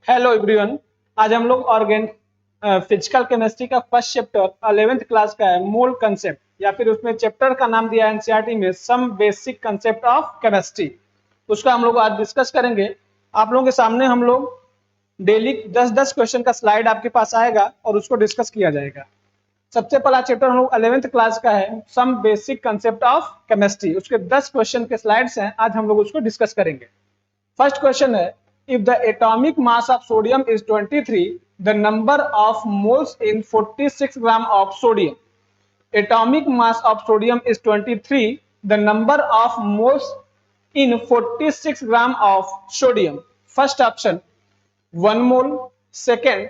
Hello everyone. आज हम लोग फिजिकल केमिस्ट्री का फर्स्ट चैप्टर 11th क्लास का है मोल कंसेप्ट, या फिर उसमें चैप्टर का नाम दिया है एनसीईआरटी में some basic concept of chemistry. उसका हम लोग आज डिस्कस करेंगे। आप लोगों के सामने हम लोग डेली 10-10 क्वेश्चन का स्लाइड आपके पास आएगा और उसको डिस्कस किया जाएगा। सबसे पहला चैप्टर हम लोग 11th क्लास का है some basic concept of chemistry. उसके 10 क्वेश्चन के स्लाइड्स हैं, आज हम लोग उसको डिस्कस करेंगे। फर्स्ट क्वेश्चन है, if the atomic mass of sodium is 23, the number of moles in 46 gram of sodium. Atomic mass of sodium is 23, the number of moles in 46 gram of sodium. First option 1 mole, second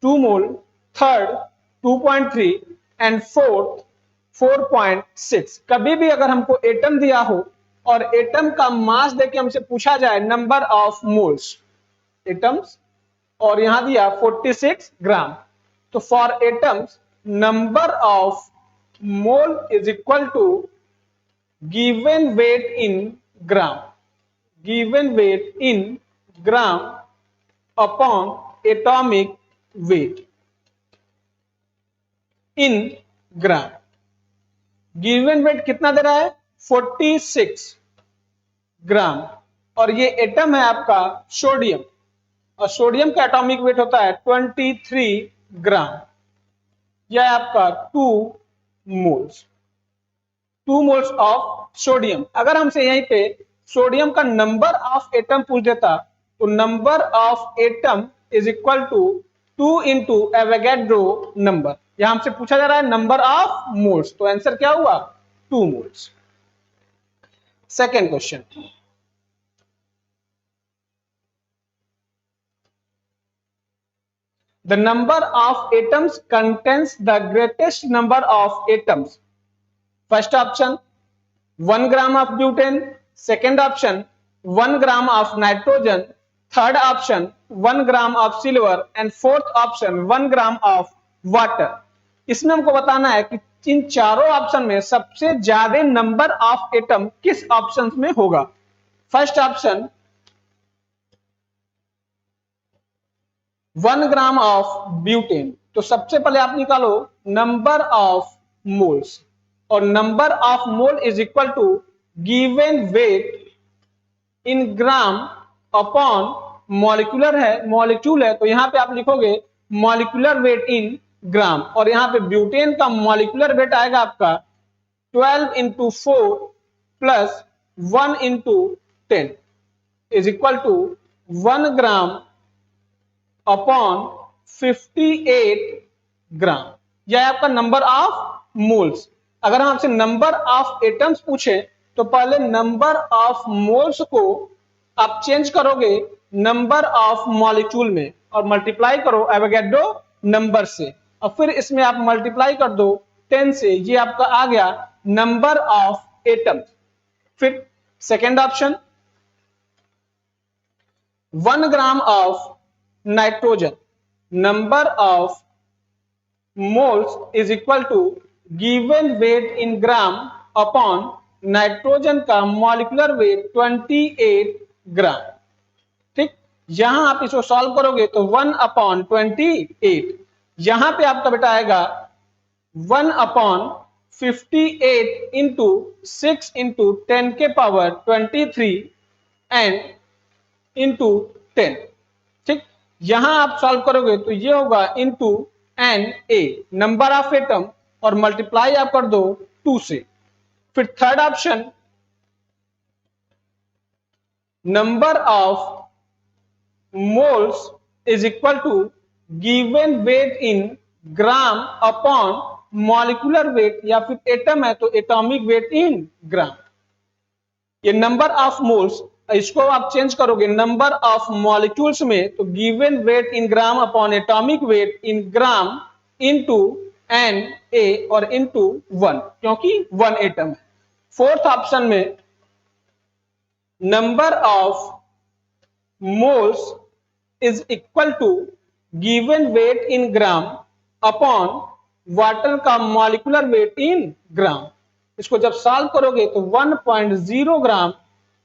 2 mole, third 2.3 and fourth 4.6। कभी भी अगर हमको atom दिया हो और atom का मास देके हमसे पूछा जाए नंबर ऑफ मोल्स एटम्स और यहां दिया 46 ग्राम, तो for atoms number of mole is equal to given weight in gram, given weight in gram upon atomic weight in gram. Given weight कितना दे रहा है 46 ग्राम, और ये एटम है आपका सोडियम, और सोडियम का एटॉमिक वेट होता है 23 ग्राम। यह है आपका 2 मोल्स, 2 मोल्स ऑफ सोडियम। अगर हमसे यहीं पे सोडियम का नंबर ऑफ एटम पूछ देता तो number of atom is equal to 2 into Avogadro number. यहां हमसे पूछा जा रहा है नंबर ऑफ मोल्स, तो आंसर क्या हुआ 2 moles. Second question, the number of atoms contains the greatest number of atoms. First option 1 gram of butane, second option 1 gram of nitrogen, third option 1 gram of silver and fourth option 1 gram of water। इसमें हमको बताना है कि इन चारों option में सबसे ज्यादा number of atom किस ऑप्शन में होगा। First option 1 gram of butane, तो सबसे पहले आप निकालो नंबर ऑफ मोल्स, और number of mole is equal to given weight in gram upon molecular है, मॉलिक्यूल है तो यहां पे आप लिखोगे मॉलिक्यूलर वेट इन ग्राम, और यहां पे ब्यूटेन का मॉलिक्यूलर वेट आएगा आपका 12 into 4 plus 1 into 10 is equal to 1 gram upon 58 gram. यह आपका नंबर ऑफ मोल्स। अगर हम आपसे नंबर ऑफ एटम्स पूछे तो पहले नंबर ऑफ मोल्स को आप चेंज करोगे नंबर ऑफ मॉलिक्यूल में और मल्टीप्लाई करो एवोगैड्रो नंबर से, और फिर इसमें आप मल्टीप्लाई कर दो 10 से, ये आपका आ गया नंबर ऑफ एटम्स। फिर second option 1 gram of nitrogen, number of moles is equal to given weight in gram upon nitrogen का मॉलिक्यूलर वेट 28 ग्राम। ठीक, यहां आप इसको सॉल्व करोगे तो 1 अपॉन 28, यहां पे आपका बेटा आएगा 1 अपॉन 58 इंटू 6 इंटू 10 के पावर 23 एंड इंटू 10। ठीक, यहां आप सॉल्व करोगे तो ये होगा into N A number of atom, और मल्टीप्लाई आप कर दो 2 से। फिर third option number of moles is equal to given weight in gram upon molecular weight, या फिर एटम है तो एटॉमिक वेट इन ग्राम। ये नंबर ऑफ मोल्स, इसको आप चेंज करोगे नंबर ऑफ मॉलिक्यूल्स में तो given weight in gram upon atomic weight in gram into N A और इनटू 1, क्योंकि 1 एटम है। फोर्थ ऑप्शन में number of moles is equal to given weight in gram upon water का molecular weight in gram. इसको जब solve करोगे तो 1.0 gram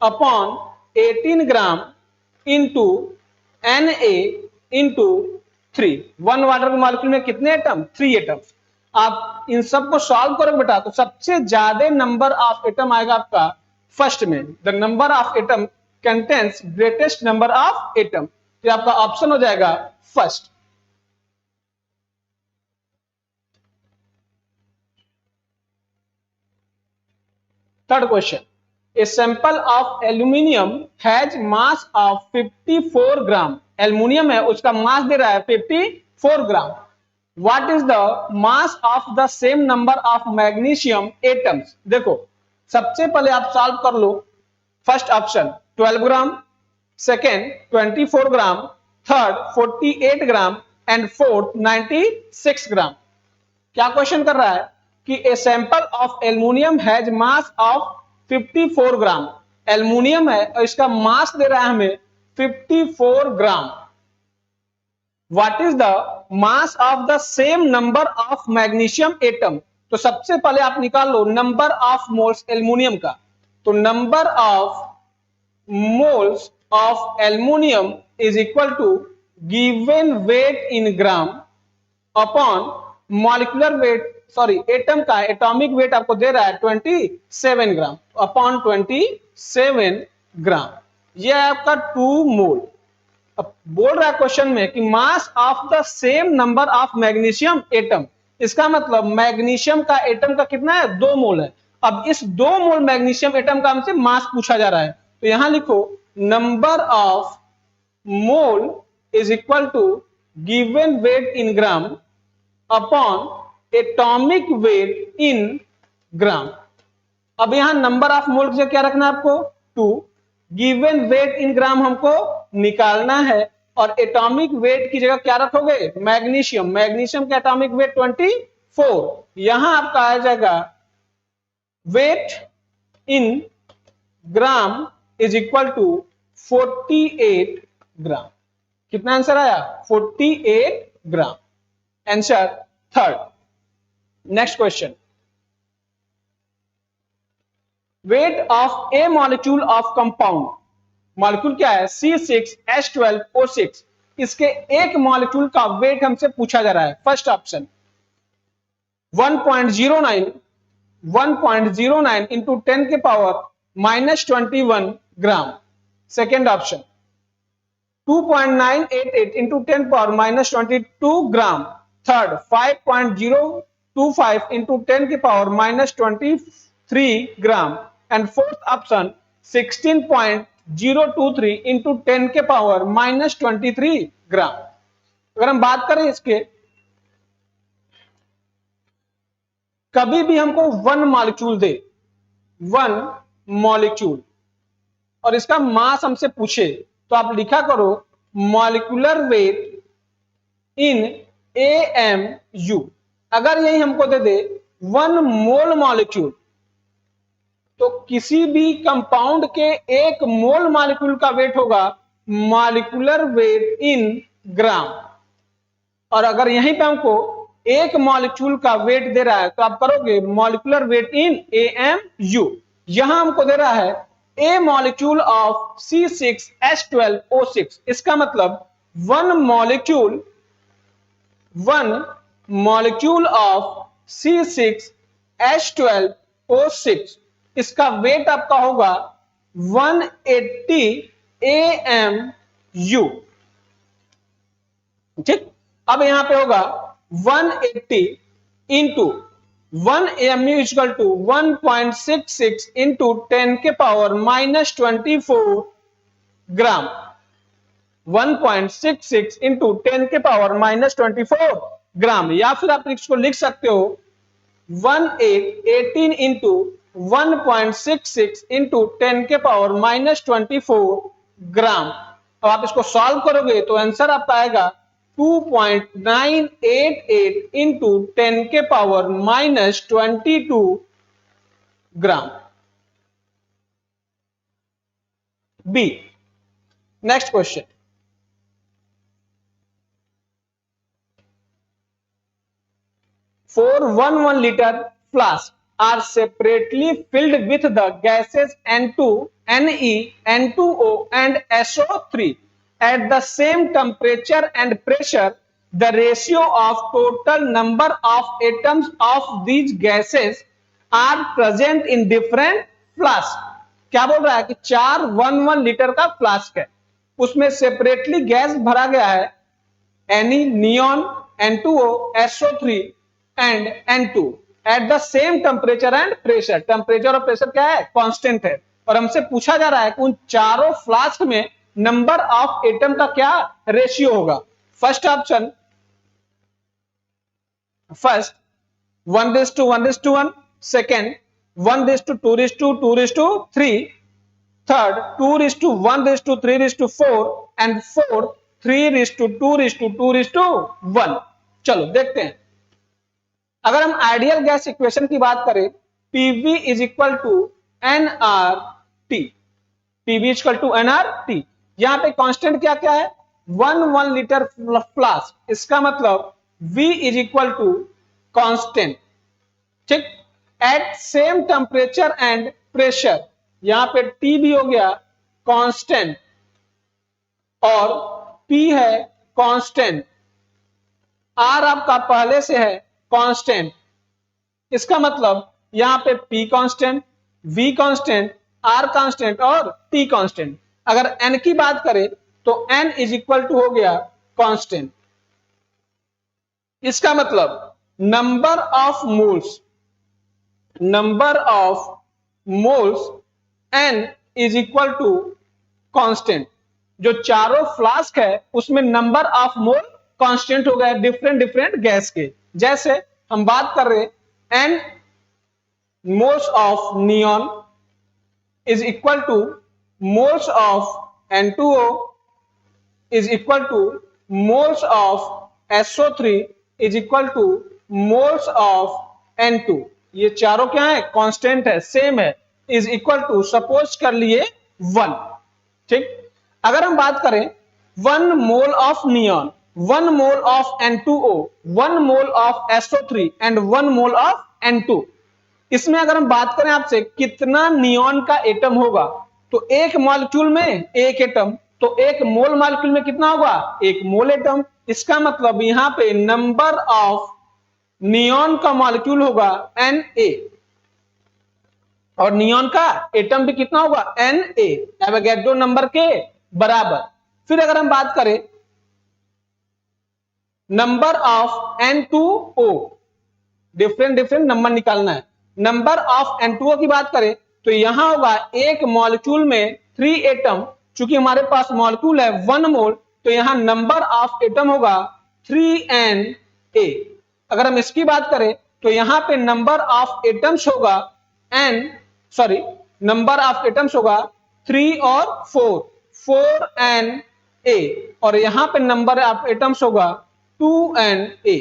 upon 18 gram into Na into 3। 1 water के मॉलिक्यूल में कितने एटम? 3 एटम। आप इन सब को सॉल्व करोगे बेटा तो सबसे ज्यादा नंबर ऑफ एटम आएगा आपका फर्स्ट में। The number of atom contains greatest number of atom, तो आपका ऑप्शन हो जाएगा first. Third question, a sample of aluminium has mass of 54 gram. Aluminium है, उसका मास दे रहा है 54 ग्राम। What is the mass of the same number of magnesium atoms? देखो सबसे पहले आप सॉल्व कर लो। First option 12 gram, second 24 gram, third 48 gram and fourth 96 gram. क्या क्वेश्चन कर रहा है कि a sample of aluminium has mass of 54 gram. Aluminium है और इसका मास दे रहा है हमें 54 gram. What is the mass of the same number of magnesium atom? तो सबसे पहले आप निकाल लो नंबर ऑफ मोल्स एल्यूमिनियम का। तो number of moles of aluminium is equal to given weight in gram upon molecular weight, sorry atom का atomic weight आपको दे रहा है 27 ग्राम अपॉन 27 ग्राम। यह है आपका 2 मोल। अब बोल रहा है क्वेश्चन में कि मास of the same number of magnesium atom, इसका मतलब मैग्नीशियम का एटम का कितना है? 2 मोल है। अब इस 2 मोल मैग्नीशियम एटम का हमसे मास पूछा जा रहा है, तो यहां लिखो number of mole is equal to given weight in gram upon atomic weight in gram. अब यहां नंबर ऑफ मोल से क्या रखना है आपको? 2। गिवन वेट इन ग्राम हमको निकालना है और एटॉमिक वेट की जगह क्या रखोगे? मैग्नीशियम। मैग्नीशियम का एटॉमिक वेट 24। यहां आपका आ जाएगा weight in gram is equal to 48 gram. कितना आंसर आया? 48 gram. Answer third. Next question, weight of a molecule of compound. Molecule क्या है? C6H12O6। इसके एक मॉलिक्यूल का वेट हमसे पूछा जा रहा है। फर्स्ट ऑप्शन 1.09 इंटू 10 के पावर -21 ग्राम। सेकेंड ऑप्शन 2.988 इंटू 10 पावर -22 ग्राम। थर्ड 5.025 इंटू 10 के power -23 gram. And fourth option 16.023 into 10 के पावर -23 ग्राम। अगर हम बात करें इसके, कभी भी हमको 1 मॉलिक्यूल दे, 1 मॉलिक्यूल, और इसका मास हमसे पूछे, तो आप लिखा करो मॉलिक्यूलर वेट इन AMU। अगर यही हमको दे दे 1 मोल मॉलिक्यूल, तो किसी भी कंपाउंड के 1 मोल मॉलिक्यूल का वेट होगा मॉलिक्यूलर वेट इन ग्राम। और अगर यहीं पे हमको 1 मॉलिक्यूल का वेट दे रहा है तो आप करोगे मॉलिक्यूलर वेट इन AMU। यहां हमको दे रहा है ए मॉलिक्यूल ऑफ C6H12O6। इसका मतलब 1 मॉलिक्यूल ऑफ C6H12O6, इसका वेट आपका होगा 180 AMU। ठीक, अब यहां पे होगा 180 into 1 AMU equal to 1.66 into 10 के पावर -24 ग्राम। 1.66 इंटू 10 के पावर -24 ग्राम। या फिर आप इसको लिख सकते हो 18 इंटू 1.66 इंटू 10 के पावर -24 ग्राम। अब आप इसको सॉल्व करोगे तो आंसर आपका आएगा 2.988 इंटू 10 के power -22 gram. B. Next question, for 1 liter flask are separately filled with the gases N2, Ne, N2O and SO3 at the same temperature and pressure, the ratio of total number of atoms of these gases are present in different flask. क्या बोल रहा है कि 4 1 litre का flask है, उसमें separately gas भरा गया है, Ni, neon, N2O, SO3 and N2 at the same temperature and pressure. Temperature और प्रेशर क्या है? कांस्टेंट है। और हमसे पूछा जा रहा है कि उन चारों फ्लास्क में नंबर ऑफ एटम का क्या रेशियो होगा। First option, first 1:1:1, second 1:2:2:3, third 2:1:3:4 and fourth 3:2:2:1। चलो देखते हैं। अगर हम आइडियल गैस इक्वेशन की बात करें, PV is equal to nRT, PV is equal to nRT। यहां पे कांस्टेंट क्या क्या है? 1 लीटर फ्लास्क, इसका मतलब V is equal to constant, ठीक, at same temperature and pressure, यहां पे T भी हो गया कांस्टेंट और P है कांस्टेंट, R आपका पहले से है कांस्टेंट, इसका मतलब यहां पे P constant, V constant, R constant और T कांस्टेंट। अगर N की बात करें तो N इज इक्वल टू हो गया कांस्टेंट, इसका मतलब number of moles N is equal to constant. जो चारों फ्लास्क है उसमें नंबर ऑफ मोल कांस्टेंट हो गया डिफरेंट गैस के। जैसे हम बात कर रहे N moles of neon is equal two moles of N2O is equal two moles of SO3 is equal two moles of N2। ये चारों क्या है? कांस्टेंट है, सेम है, इज इक्वल टू सपोज कर लिए 1, ठीक। अगर हम बात करें 1 mole of neon, 1 mole of N2O, 1 mole of SO3 and 1 mole of N2, इसमें अगर हम बात करें आपसे कितना नियॉन का एटम होगा, तो एक मॉलिक्यूल में एक एटम, तो एक मोल मॉलिक्यूल में कितना होगा? एक मोल एटम। इसका मतलब यहां पे नंबर ऑफ नियॉन का मॉलिक्यूल होगा Na और नियॉन का एटम भी कितना होगा? Na, एवोगैड्रो नंबर के बराबर। फिर अगर हम बात करें number of N2O, different number निकालना है। नंबर ऑफ N2O की बात करें तो यहां होगा एक मॉलिक्यूल में 3 एटम, चूंकि हमारे पास मॉलिक्यूल है 1 मोल, तो यहां नंबर ऑफ एटम होगा 3Na। अगर हम इसकी बात करें तो यहां पे नंबर ऑफ एटम्स होगा नंबर ऑफ एटम्स होगा 3 और 4Na, और यहां पे नंबर ऑफ एटम्स होगा 2Na।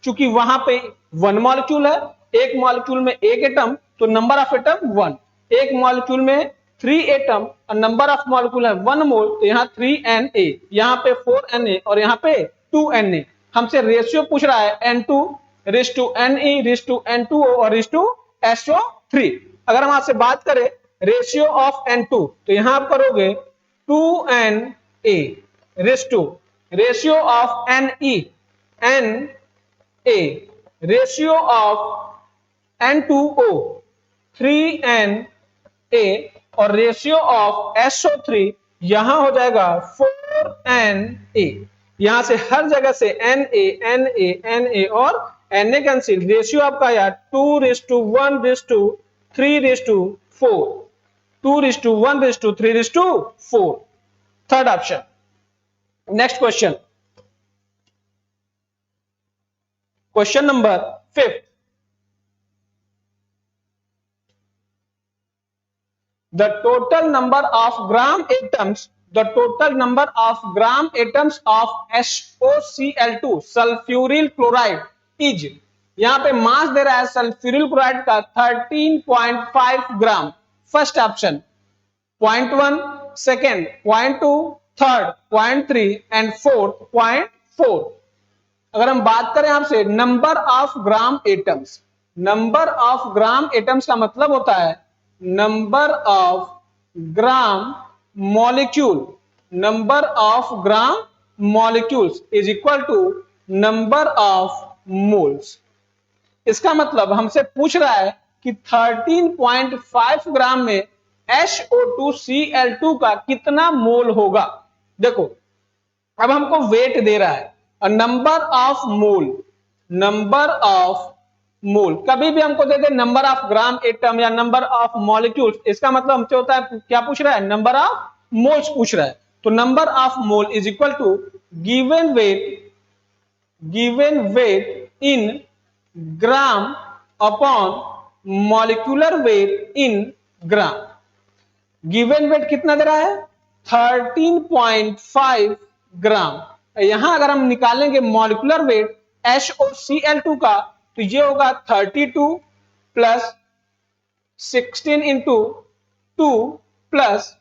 चूंकि वहां पे 1 मॉलिक्यूल है, एक मॉलिक्यूल में एक एटम, तो नंबर ऑफ एटम 1, एक मॉलिक्यूल में 3 एटम और नंबर ऑफ मॉलिक्यूल है 1 मोल, तो यहाँ 3Na, यहाँ पे 4Na और यहाँ पे 2Na। हमसे रेशियो पूछ रहा है N2:Ne::N2O और SO3। अगर हम आपसे बात करें रेशियो ऑफ N2, तो यहां आप करोगे 2Na ratio of Na, ratio of N2O 3Na और रेशियो ऑफ SO3 यहां हो जाएगा 4Na। यहां से हर जगह से Na और Na कैंसिल, रेशियो आपका यार 2:1:3:4, 2:1:3:4। Third option. Next question, question number 5। The total number of gram atoms of SOCl2 sulphuryl chloride is, यहां पे मास दे रहा है सल्फ्यूरिल क्लोराइड का 13.5 gram. First option 0.1, second 0.2, third 0.3 and fourth 0.4। अगर हम बात करें आपसे number of gram atoms, number of gram atoms का मतलब होता है number of gram molecule number of gram molecules is equal to number of moles। इसका मतलब हमसे पूछ रहा है कि 13.5 ग्राम में SO2Cl2 का कितना मोल होगा। देखो अब हमको वेट दे रहा है और number of mole, number of मोल कभी भी हमको दे दे नंबर ऑफ ग्राम एटम या नंबर ऑफ मॉलिक्यूल्स, इसका मतलब हमसे होता है क्या पूछ रहा है, नंबर ऑफ मोल्स पूछ रहा है। तो number of mole is equal to given weight in gram upon molecular weight in gram. Given weight कितना दे रहा है 13.5 ग्राम। यहां अगर हम निकालेंगे मॉलिक्यूलर वेट SOCl2 का तो ये होगा 32 प्लस 16 इंटू 2 प्लस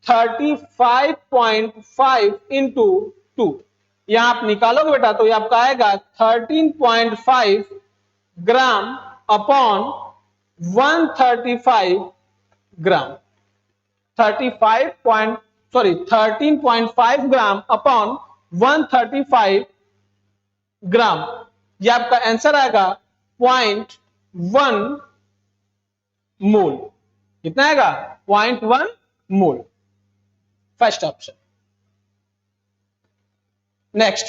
35.5 इंटू 2। यहां आप निकालोगे बेटा तो ये आपका आएगा 13.5 ग्राम अपॉन 135 ग्राम। 13.5 ग्राम अपॉन 135 ग्राम, यह आपका आंसर आएगा 0.1 मोल। कितना आएगा 0.1 mole, first option. Next,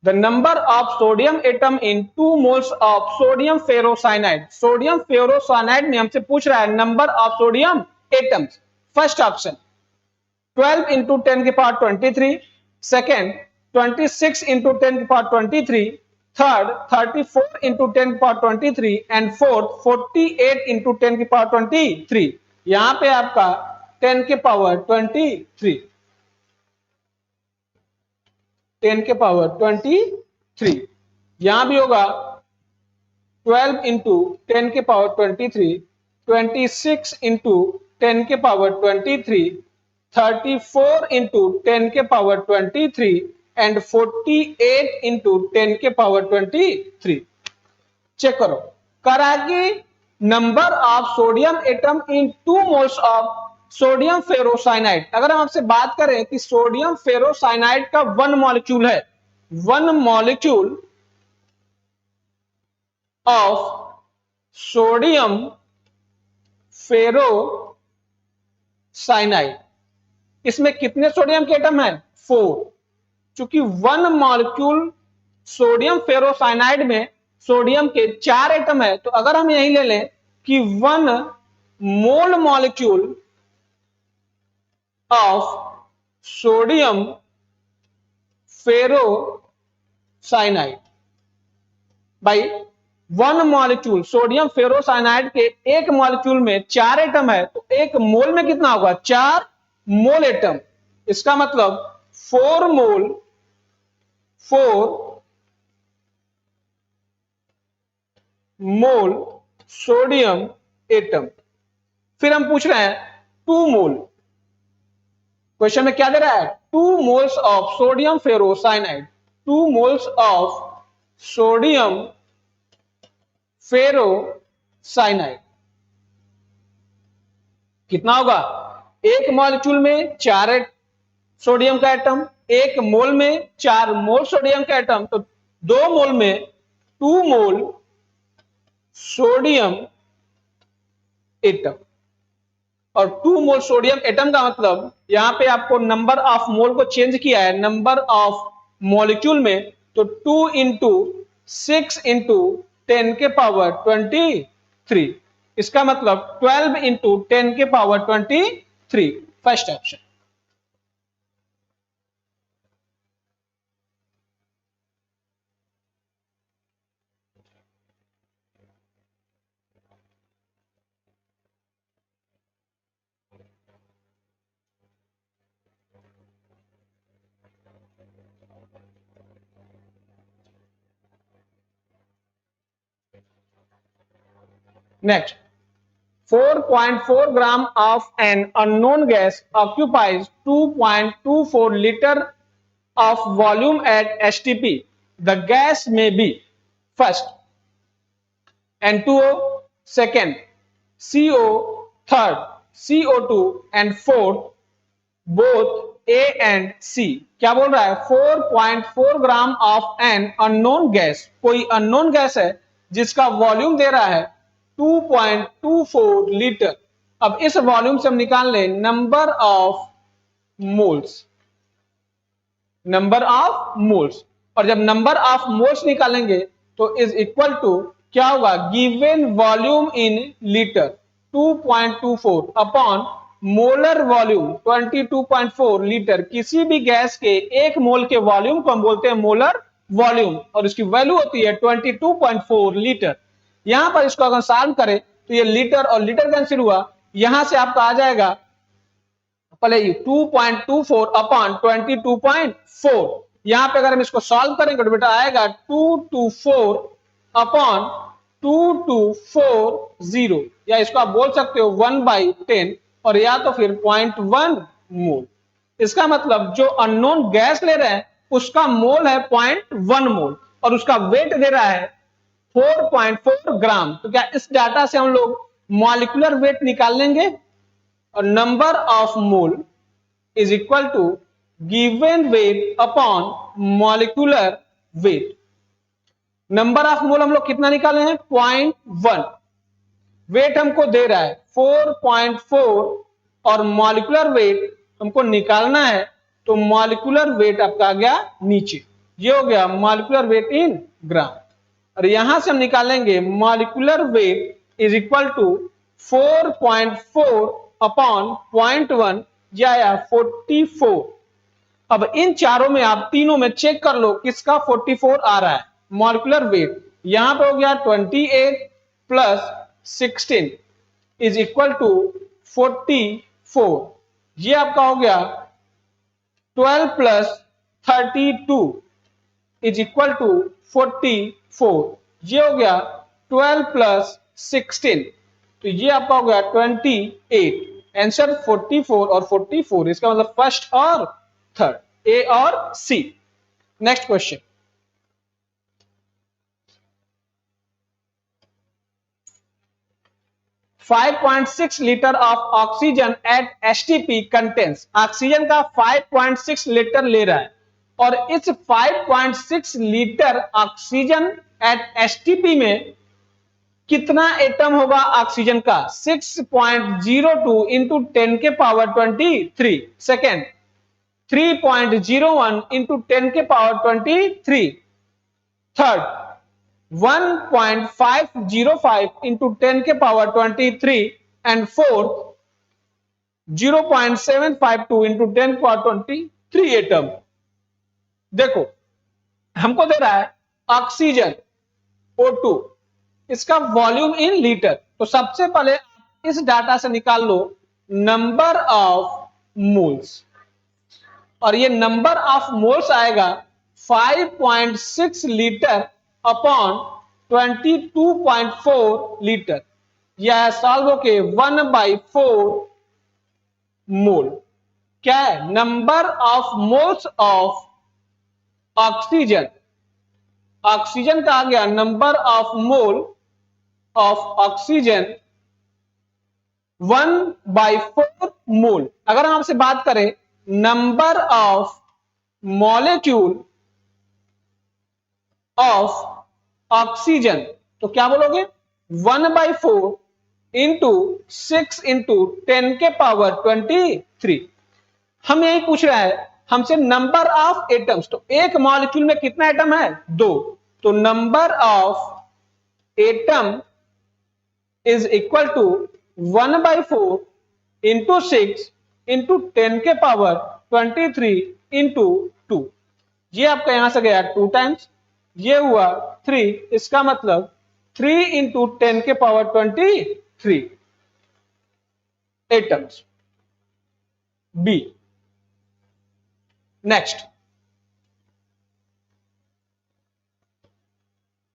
the number of sodium atom in 2 moles of sodium ferrocyanide। Sodium ferrocyanide में हमसे पूछ रहा है number of sodium atoms. First option 12 into 10 की पावर 23, सेकेंड 26 इंटू 10 की पावर 23, थर्ड 34 इंटू 10 की पावर 23 एंड फोर्थ 48 इंटू 10 की power 23। यहां पे आपका 10 के पावर 23, 10 के पावर 23, यहां भी होगा 12 इंटू 10 के पावर 23, 26 इंटू 10 के पावर 23, 34 इंटू 10 के पावर 23 एंड 48 इंटू 10 के पावर 23। चेक करो, करागी number of sodium atom in 2 moles of sodium ferrocyanide. अगर हम आपसे बात करें कि सोडियम फेरोसाइनाइड का 1 मॉलिक्यूल है, 1 मॉलिक्यूल ऑफ सोडियम फेरोसाइनाइड, इसमें कितने सोडियम के एटम है 4। चूंकि 1 मॉलिक्यूल सोडियम फेरोसाइनाइड में सोडियम के 4 एटम है, तो अगर हम यही ले लें कि 1 मोल मॉलिक्यूल ऑफ सोडियम फेरोसाइनाइड भाई 1 मॉलिक्यूल सोडियम फेरोसाइनाइड के एक मॉलिक्यूल में 4 एटम है, तो एक मोल में कितना होगा 4 मोल एटम। इसका मतलब 4 मोल सोडियम एटम। फिर हम पूछ रहे हैं 2 मोल, क्वेश्चन में क्या दे रहा है 2 moles of sodium ferrocyanide, 2 moles of sodium ferrocyanide कितना होगा, एक मॉलिक्यूल में 4 सोडियम का एटम, एक मोल में 4 मोल सोडियम का एटम, तो 2 मोल में 2 मोल सोडियम एटम। और 2 मोल सोडियम एटम का मतलब यहां पे आपको नंबर ऑफ मोल को चेंज किया है नंबर ऑफ मॉलिक्यूल में, तो 2 इंटू 6 इंटू 10 के पावर 23। इसका मतलब 12 इंटू 10 के power 23, first option. Next, 4.4 gram of an unknown gas occupies 2.24 liter of volume at STP. The gas may be first N2O, second CO, third CO2 and fourth both A and C। क्या बोल रहा है 4.4 gram of an unknown gas, कोई unknown gas है जिसका volume दे रहा है 2.24 litre. अब इस वॉल्यूम से हम निकाल लें number of moles, number of moles, और जब नंबर ऑफ मोल्स निकालेंगे तो इज इक्वल टू क्या होगा given volume in litre 2.24 upon molar volume 22.4 litre. किसी भी गैस के एक मोल के वॉल्यूम को हम बोलते हैं मोलर वॉल्यूम और इसकी वैल्यू होती है 22.4 लीटर। यहां पर इसको अगर सॉल्व करें तो ये लीटर और लीटर कैंसिल हुआ, यहां से आपका आ जाएगा पहले 2.24 अपॉन 22.4। यहां पे अगर हम इसको सॉल्व करेंगे तो बेटा आएगा 224 अपॉन 2240, या इसको आप बोल सकते हो 1/10 और या तो फिर 0.1 मोल। इसका मतलब जो अननोन गैस ले रहे हैं उसका मोल है 0.1 मोल और उसका वेट दे रहा है 4.4 ग्राम। तो क्या इस डाटा से हम लोग मॉलिक्यूलर वेट निकाल लेंगे और number of mole is equal to given weight upon molecular weight. Number of mole हम लोग कितना निकाले हैं 0.1, वेट हमको दे रहा है 4.4 और मॉलिक्यूलर वेट हमको निकालना है, तो मॉलिक्यूलर वेट आपका आ गया नीचे, ये हो गया मॉलिक्यूलर वेट इन ग्राम। और यहां से हम निकालेंगे molecular weight is equal to 4.4 upon 0.1 या 44। अब इन चारों में आप तीनों में चेक कर लो किसका 44 आ रहा है मॉलिक्यूलर वेट। यहां पे हो गया 28 प्लस 16 इज इक्वल टू 44, ये आपका हो गया 12 प्लस 32 इज इक्वल टू 44, ये हो गया 12 प्लस 16, तो ये आपका हो गया 28। आंसर 44 और 44, इसका मतलब फर्स्ट और थर्ड, ए और C. Next question, $5.6 litre of oxygen at STP contains. Oxygen का 5.6 लीटर ले रहा है और इस 5.6 लीटर ऑक्सीजन एट एसटीपी में कितना एटम होगा ऑक्सीजन का 6.02 इंटू 10 के पावर 23। सेकेंड 3.01 इंटू 10 के पावर 23। थर्ड 1.505 इंटू 10 के पावर 23 एंड फोर्थ 0.752 इंटू 10 के पावर 23 एटम। देखो हमको दे रहा है ऑक्सीजन O2, इसका वॉल्यूम इन लीटर। तो सबसे पहले इस डाटा से निकाल लो नंबर ऑफ मोल्स, और ये नंबर ऑफ मोल्स आएगा 5.6 लीटर अपॉन 22.4 लीटर, यह सॉल्व होके 1/4 मोल। क्या है number of moles of oxygen, oxygen का आ गया number of mole of oxygen 1/4 मोल। अगर हम आपसे बात करें number of molecule of oxygen तो क्या बोलोगे 1/4 इंटू 6 इंटू 10 के पावर 23। हम यही पूछ रहा है हमसे नंबर ऑफ एटम्स, तो एक मॉलिक्यूल में कितना एटम है 2, तो number of atom is equal to 1/4 into 6 into 10 के पावर 23 इंटू 2। ये आपका यहां से गया 2 टाइम्स, ये हुआ 3, इसका मतलब 3 इंटू 10 के पावर 23 एटम्स। बी। नेक्स्ट